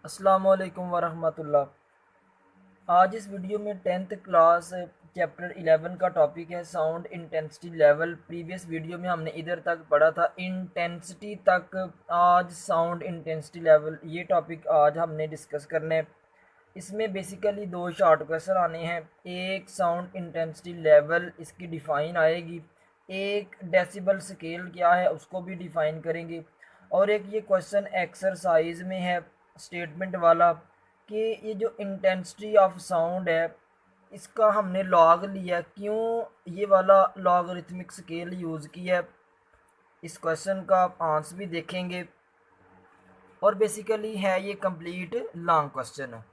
अस्सलामुअलैकुम वरहमतुल्लाह। आज इस वीडियो में टेंथ क्लास चैप्टर 11 का टॉपिक है sound intensity level. Previous video में हमने इधर तक पढ़ा था इंटेंसिटी तक। आज साउंड इंटेंसिटी लेवल ये टॉपिक आज हमने डिस्कस करना है। इसमें बेसिकली दो शॉर्ट क्वेश्चन आने हैं। एक साउंड इंटेंसिटी लेवल इसकी डिफ़ाइन आएगी, एक डेसिबल स्केल क्या है उसको भी डिफ़ाइन करेंगे, और एक ये क्वेश्चन एक्सरसाइज में है स्टेटमेंट वाला कि ये जो इंटेंसिटी ऑफ साउंड है इसका हमने लॉग लिया, क्यों ये वाला लॉगरिथमिक स्केल यूज़ किया है। इस क्वेश्चन का आप आंसर भी देखेंगे और बेसिकली है ये कंप्लीट लॉन्ग क्वेश्चन है।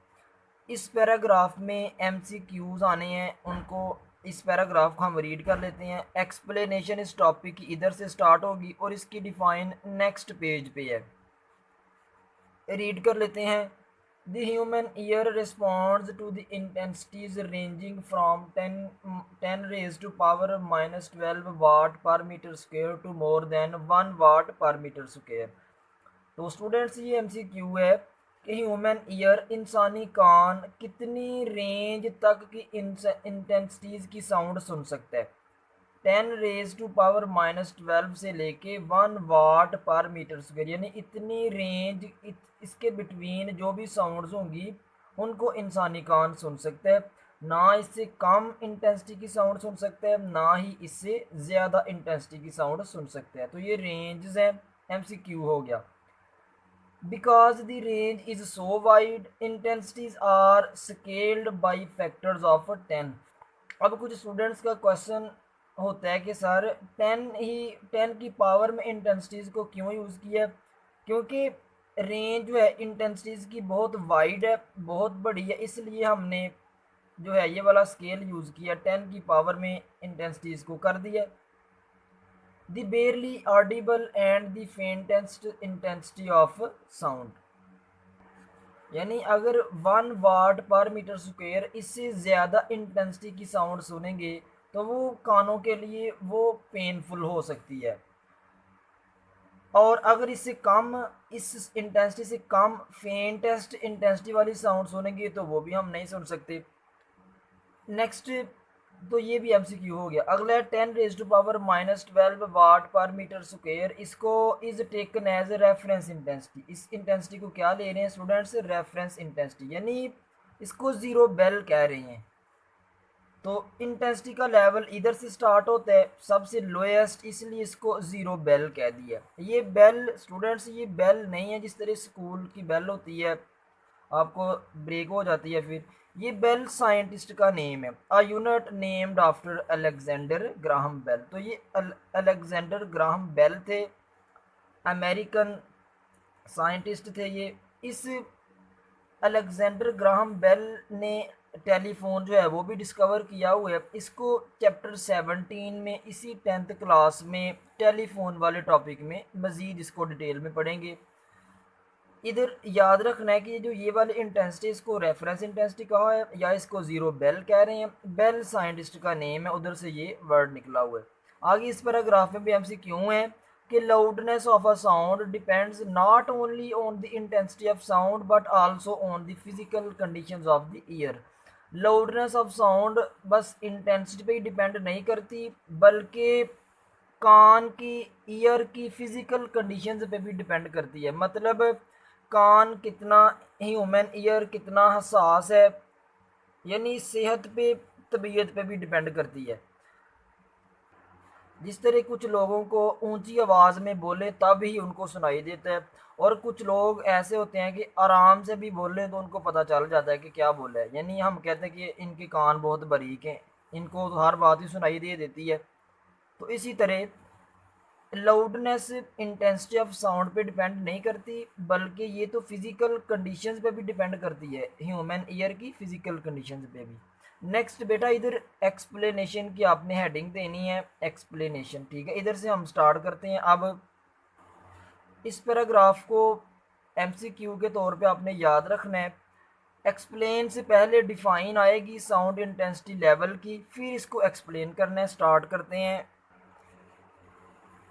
इस पैराग्राफ में एमसीक्यूज आने हैं, उनको इस पैराग्राफ को हम रीड कर लेते हैं। एक्सप्लेनेशन इस टॉपिक की इधर से स्टार्ट होगी और इसकी डिफाइन नेक्स्ट पेज पे है। रीड कर लेते हैं। The human ear responds to the intensities ranging from 10 raise to power -12 watt per metre square to more than 1 watt per metre square. तो स्टूडेंट्स ये एमसीक्यू है कि ह्यूमन ईयर इंसानी कान कितनी रेंज तक की इंटेंसिटीज़ की साउंड सुन सकता है। 10 रेज टू पावर -12 से लेके 1 वाट पर मीटर स्क्वेयर, यानी इतनी रेंज इसके बिटवीन जो भी साउंड्स होंगी उनको इंसानी कान सुन सकता है। ना इससे कम इंटेंसिटी की साउंड सुन सकता है, ना ही इससे ज़्यादा इंटेंसिटी की साउंड सुन सकता है। तो ये रेंज है, एमसीक्यू हो गया। Because the range is so wide, intensities are scaled by factors of 10। अब कुछ स्टूडेंट्स का क्वेश्चन होता है कि सर 10 की पावर में इंटेंसिटीज़ को क्यों यूज़ किया है? क्योंकि रेंज जो है इंटेंसिटीज़ की बहुत वाइड है, बहुत बड़ी है, इसलिए हमने जो है ये वाला स्केल यूज़ किया, 10 की पावर में इंटेंसिटीज़ को कर दिया। The barely audible and the faintest intensity of sound, यानी अगर 1 वाट पर मीटर स्क्वेयर इससे ज़्यादा इंटेंसिटी की साउंड सुनेंगे तो वो कानों के लिए वो पेनफुल हो सकती है। और अगर इससे कम, इस इंटेंसिटी से कम फेंटेस्ट इंटेंसिटी वाली साउंड सुनेंगे तो वो भी हम नहीं सुन सकते। नेक्स्ट, तो ये भी एमसीक्यू हो गया। अगला है 10 raise to power -12 watt per metre square. इसको is taken as reference intensity. इस इंटेंसिटी को क्या ले रहे हैं स्टूडेंट्स? रेफरेंस इंटेंसिटी, यानी इसको ज़ीरो बेल कह रहे हैं। तो इंटेंसिटी का लेवल इधर से स्टार्ट होता है सबसे लोएस्ट, इसलिए इसको ज़ीरो बेल कह दिया। ये बेल स्टूडेंट्स, ये बेल नहीं है जिस तरह स्कूल की बेल होती है आपको ब्रेक हो जाती है, फिर ये बेल साइंटिस्ट का नेम है, a unit named after Alexander Graham Bell. तो ये अलेक्जेंडर ग्राहम बेल थे, अमेरिकन साइंटिस्ट थे ये। इस अलेक्जेंडर ग्राहम बेल ने टेलीफोन जो है वो भी डिस्कवर किया हुआ है। इसको चैप्टर 17 में इसी 10th क्लास में टेलीफोन वाले टॉपिक में मज़ीद इसको डिटेल में पढ़ेंगे। इधर याद रखना है कि ये जो ये वाली इंटेंसिटी इसको रेफरेंस इंटेंसिटी कहा है या इसको ज़ीरो बेल कह रहे हैं। बेल साइंटिस्ट का नेम है, उधर से ये वर्ड निकला हुआ है। आगे इस पैराग्राफ में भी हमसे क्यों है कि loudness of a sound depends not only on the intensity of sound but also on the physical conditions of the year. Loudness of sound बस इंटेंसिटी पे ही डिपेंड नहीं करती, बल्कि कान की, ईयर की फिजिकल कंडीशंस पे भी डिपेंड करती है। मतलब कान कितना, ह्यूमन ईयर कितना हसास है, यानी सेहत पे, तबीयत पे भी डिपेंड करती है। जिस तरह कुछ लोगों को ऊंची आवाज़ में बोले तब ही उनको सुनाई देता है, और कुछ लोग ऐसे होते हैं कि आराम से भी बोलें तो उनको पता चल जाता है कि क्या बोला है, यानी हम कहते हैं कि इनके कान बहुत बारीक हैं, इनको तो हर बात ही सुनाई दे देती है। तो इसी तरह लाउडनेस इंटेंसिटी ऑफ साउंड पे डिपेंड नहीं करती, बल्कि ये तो फिजिकल कंडीशंस पे भी डिपेंड करती है, ह्यूमन ईयर की फिजिकल कंडीशंस पे भी। नेक्स्ट बेटा, इधर एक्सप्लेनेशन की आपने हेडिंग देनी है, एक्सप्लेनेशन, ठीक है। इधर से हम स्टार्ट करते हैं। अब इस पैराग्राफ को एमसीक्यू के तौर पे आपने याद रखना है। एक्सप्लेन से पहले डिफाइन आएगी साउंड इंटेंसिटी लेवल की, फिर इसको एक्सप्लेन करना है। स्टार्ट करते हैं।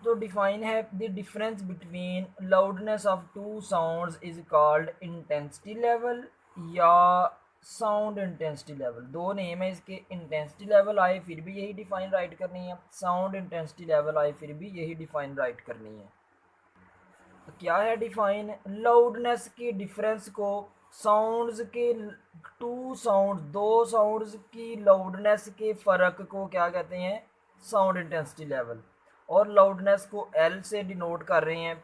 तो डिफाइन है the difference between loudness of two sounds is called intensity level या साउंड इंटेंसिटी लेवल। दो नेम है इसके, इंटेंसिटी लेवल आए फिर भी यही डिफाइन राइट करनी है, साउंड इंटेंसिटी लेवल आए फिर भी यही डिफाइन राइट करनी है। तो क्या है डिफाइन, लाउडनेस के डिफरेंस को साउंड्स के, टू साउंड दो साउंड्स की लाउडनेस के फ़र्क को क्या कहते हैं, साउंड इंटेंसिटी लेवल। और लाउडनेस को एल से डिनोट कर रहे हैं।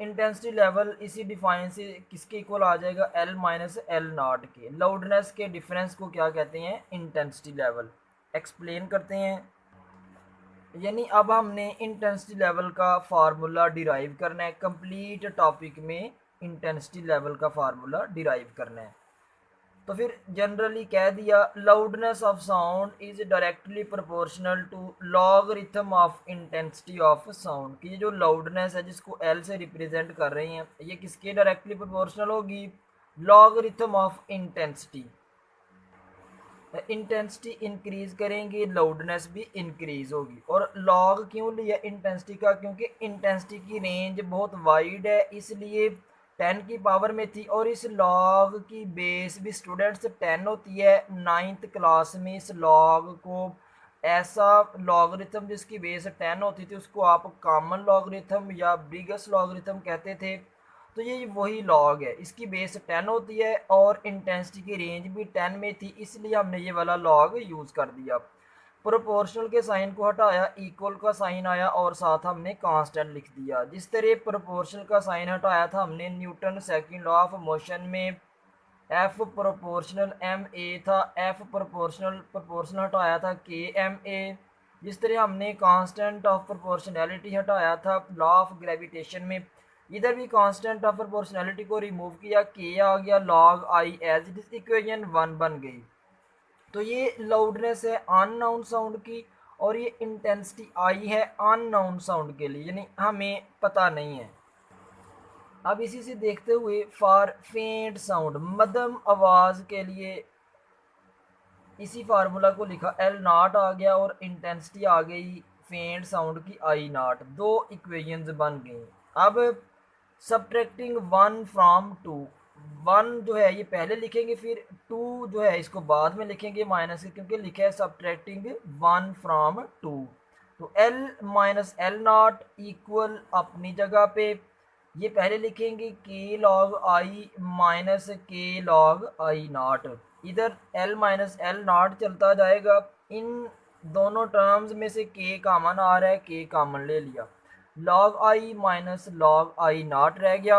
इंटेंसिटी लेवल इसी डिफाइन से किसके इक्वल आ जाएगा, एल माइनस एल नॉट के। लाउडनेस के डिफरेंस को क्या कहते हैं, इंटेंसिटी लेवल। एक्सप्लेन करते हैं। यानी अब हमने इंटेंसिटी लेवल का फार्मूला डिराइव करना है, कंप्लीट टॉपिक में इंटेंसिटी लेवल का फार्मूला डिराइव करना है। तो फिर जनरली कह दिया loudness of sound is directly proportional to logarithm of intensity of sound. की जो लाउडनेस है जिसको एल से रिप्रेजेंट कर रहे हैं, ये किसके डायरेक्टली प्रोपोर्शनल होगी, logarithm of intensity. Intensity increase करेंगे लाउडनेस भी इंक्रीज होगी। और लॉग क्यों लिया इंटेंसिटी का, क्योंकि इंटेंसिटी की रेंज बहुत वाइड है, इसलिए 10 की पावर में थी। और इस लॉग की बेस भी स्टूडेंट्स 10 होती है। 9th क्लास में इस लॉग को, ऐसा लॉगरिथम जिसकी बेस 10 होती थी उसको आप कॉमन लॉगरिथम या बिगेस्ट लॉगरिथम कहते थे। तो ये वही लॉग है, इसकी बेस 10 होती है और इंटेंसिटी की रेंज भी 10 में थी, इसलिए हमने ये वाला लॉग यूज़ कर दिया। प्रोपोर्शनल के साइन को हटाया, इक्वल का साइन आया और साथ हमने कांस्टेंट लिख दिया। जिस तरह प्रोपोर्शनल का साइन हटाया था हमने Newton second law of motion में, एफ प्रोपोर्शनल एम ए था, एफ प्रोपोर्शनल हटाया था के एम ए। जिस तरह हमने कांस्टेंट ऑफ प्रोपोर्शनैलिटी हटाया था लॉ ऑफ ग्रेविटेशन में, इधर भी कांस्टेंट ऑफ प्रोपोर्शनैलिटी को रिमूव किया, के आ गया log I as it is, equation 1 बन गई। तो ये लाउडनेस है अननाउन साउंड की, और ये इंटेंसिटी आई है अननाउन साउंड के लिए, यानी हमें पता नहीं है। अब इसी से देखते हुए फॉर फेंट साउंड, मध्यम आवाज़ के लिए इसी फार्मूला को लिखा, एल नॉट आ गया और इंटेंसिटी आ गई फेंट साउंड की आई नॉट, दो इक्वेशंस बन गई। अब सब्ट्रैक्टिंग 1 फ्रॉम 2, 1 जो है ये पहले लिखेंगे, फिर 2 जो है इसको बाद में लिखेंगे माइनस के, क्योंकि लिखा है सब्ट्रैक्टिंग 1 फ्रॉम 2। तो L minus L not equal अपनी जगह पे ये पहले लिखेंगे के लॉग आई माइनस के लॉग आई नॉट। इधर एल माइनस एल नॉट चलता जाएगा, इन दोनों टर्म्स में से के कॉमन आ रहा है, के कॉमन ले लिया, log I minus log I not रह गया।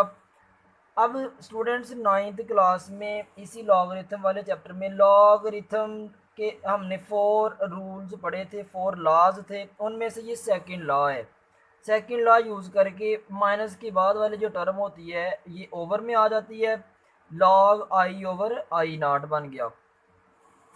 अब स्टूडेंट्स 9th क्लास में इसी लॉगरिथम वाले चैप्टर में लॉगरिथम के हमने 4 रूल्स पढ़े थे, 4 लॉज थे, उनमें से ये सेकंड लॉ है। सेकंड लॉ यूज़ करके माइनस के बाद वाली जो टर्म होती है ये ओवर में आ जाती है, log I over I not बन गया।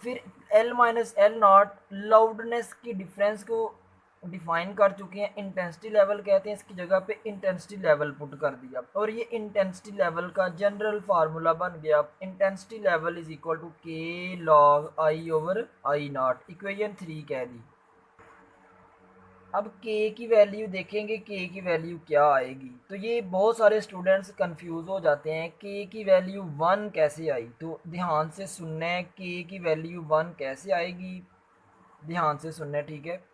फिर L minus L not loudness की डिफरेंस को डिफाइन कर चुके हैं, इंटेंसिटी लेवल कहते हैं, इसकी जगह पे इंटेंसिटी लेवल पुट कर दिया। और ये इंटेंसिटी लेवल का जनरल फार्मूला बन गया, intensity level is equal to K log I over I naught, equation 3 कह दी। अब के की वैल्यू देखेंगे, के की वैल्यू क्या आएगी। तो ये बहुत सारे स्टूडेंट्स कंफ्यूज हो जाते हैं, के की वैल्यू 1 कैसे आई। तो ध्यान से सुनना है, के की वैल्यू 1 कैसे आएगी, ध्यान से सुनना है, ठीक है।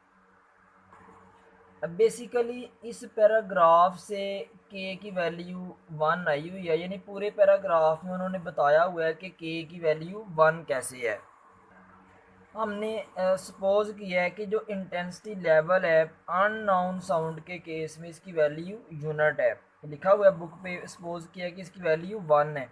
अब बेसिकली इस पैराग्राफ से के की वैल्यू 1 आई हुई है, यानी पूरे पैराग्राफ में उन्होंने बताया हुआ है कि के की वैल्यू 1 कैसे है। हमने सपोज किया है कि जो इंटेंसिटी लेवल है अननाउन साउंड के केस में इसकी वैल्यू यूनिट है, लिखा हुआ है बुक पे, सपोज किया है कि इसकी वैल्यू 1 है।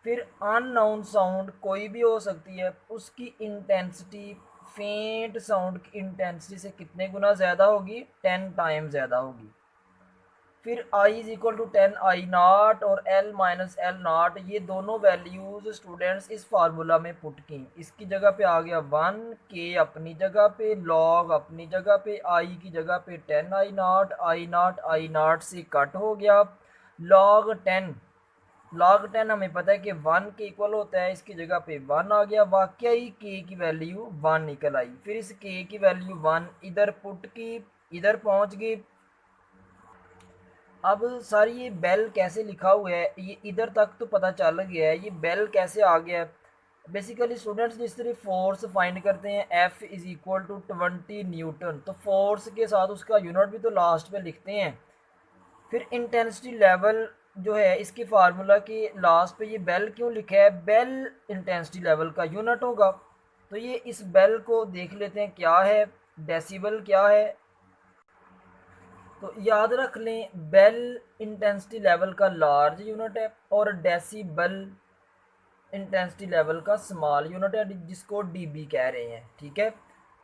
फिर अननाउन साउंड कोई भी हो सकती है, उसकी इंटेंसिटी फेंट साउंड की इंटेंसिटी से कितने गुना ज़्यादा होगी, 10 टाइम ज़्यादा होगी। फिर i is equal to 10 I naught और l माइनस एल नॉट, ये दोनों वैल्यूज स्टूडेंट्स इस फार्मूला में पुट की। इसकी जगह पे आ गया 1, के अपनी जगह पे, log अपनी जगह पे, i की जगह पे 10 आई नॉट से कट हो गया, log 10, log 10 हमें पता है कि 1 के इक्वल होता है, इसकी जगह पे 1 आ गया, वाकई ही के की वैल्यू 1 निकल आई। फिर इस के की वैल्यू 1 इधर पुट की, इधर पहुंच गई, अब सर ये बेल कैसे लिखा हुआ है, ये इधर तक तो पता चल गया है, ये बेल कैसे आ गया है। बेसिकली स्टूडेंट्स जिस तरह फोर्स फाइंड करते हैं F is equal to 20 newton, तो फोर्स के साथ उसका यूनिट भी तो लास्ट पे लिखते हैं। फिर इंटेंसिटी लेवल जो है इसकी फार्मूला की लास्ट पे ये बेल क्यों लिखा है, बेल इंटेंसिटी लेवल का यूनिट होगा। तो ये इस बेल को देख लेते हैं क्या है, डेसिबल क्या है। तो याद रख लें बेल इंटेंसिटी लेवल का लार्ज यूनिट है और डेसिबल इंटेंसिटी लेवल का स्मॉल यूनिट है जिसको डीबी कह रहे हैं, ठीक है।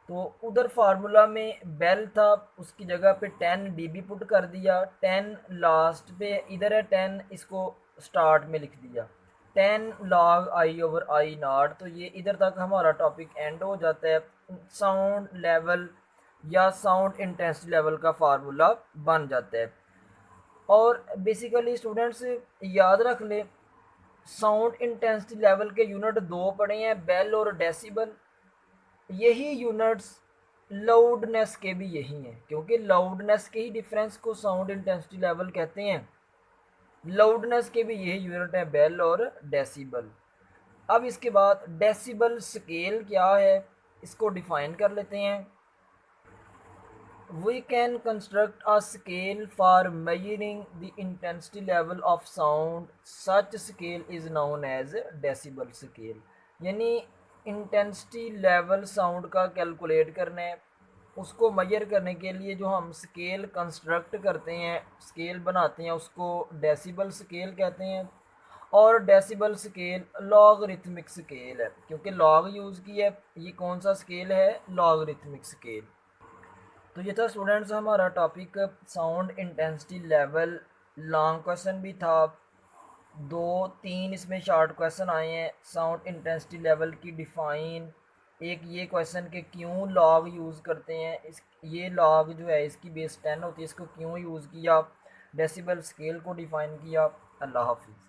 तो उधर फार्मूला में बेल था, उसकी जगह पे 10 dB पुट कर दिया, 10 लास्ट पे इधर है 10, इसको स्टार्ट में लिख दिया 10 log I/I0। तो ये इधर तक हमारा टॉपिक एंड हो जाता है। साउंड लेवल या साउंड इंटेंसिटी लेवल का फार्मूला बन जाता है। और बेसिकली स्टूडेंट्स याद रख ले साउंड इंटेंसिटी लेवल के यूनिट दो पड़े हैं, बेल और डेसिबल। यही यूनिट्स लाउडनेस के भी यही हैं, क्योंकि लाउडनेस के ही डिफरेंस को साउंड इंटेंसिटी लेवल कहते हैं। लाउडनेस के भी यही यूनिट है बेल और डेसिबल। अब इसके बाद डेसिबल स्केल क्या है, इसको डिफाइन कर लेते हैं। We can construct a scale for measuring the intensity level of sound. Such scale is known as decibel scale। यानी इंटेंसिटी लेवल साउंड का कैलकुलेट करना है, उसको मेजर करने के लिए जो हम स्केल कंस्ट्रक्ट करते हैं, स्केल बनाते हैं, उसको डेसिबल स्केल कहते हैं। और डेसिबल स्केल लॉगरिथमिक स्केल है, क्योंकि लॉग यूज़ की है। ये कौन सा स्केल है, लॉगरिथमिक स्केल। तो ये था स्टूडेंट्स हमारा topic sound intensity level. Long question भी था, दो तीन इसमें शॉर्ट क्वेश्चन आए हैं। साउंड इंटेंसिटी लेवल की डिफ़ाइन, एक ये क्वेश्चन के क्यों लॉग यूज़ करते हैं, इस ये लॉग जो है इसकी बेस 10 होती है, इसको क्यों यूज़ किया, डेसिबल स्केल को डिफ़ाइन किया। अल्लाह हाफिज़।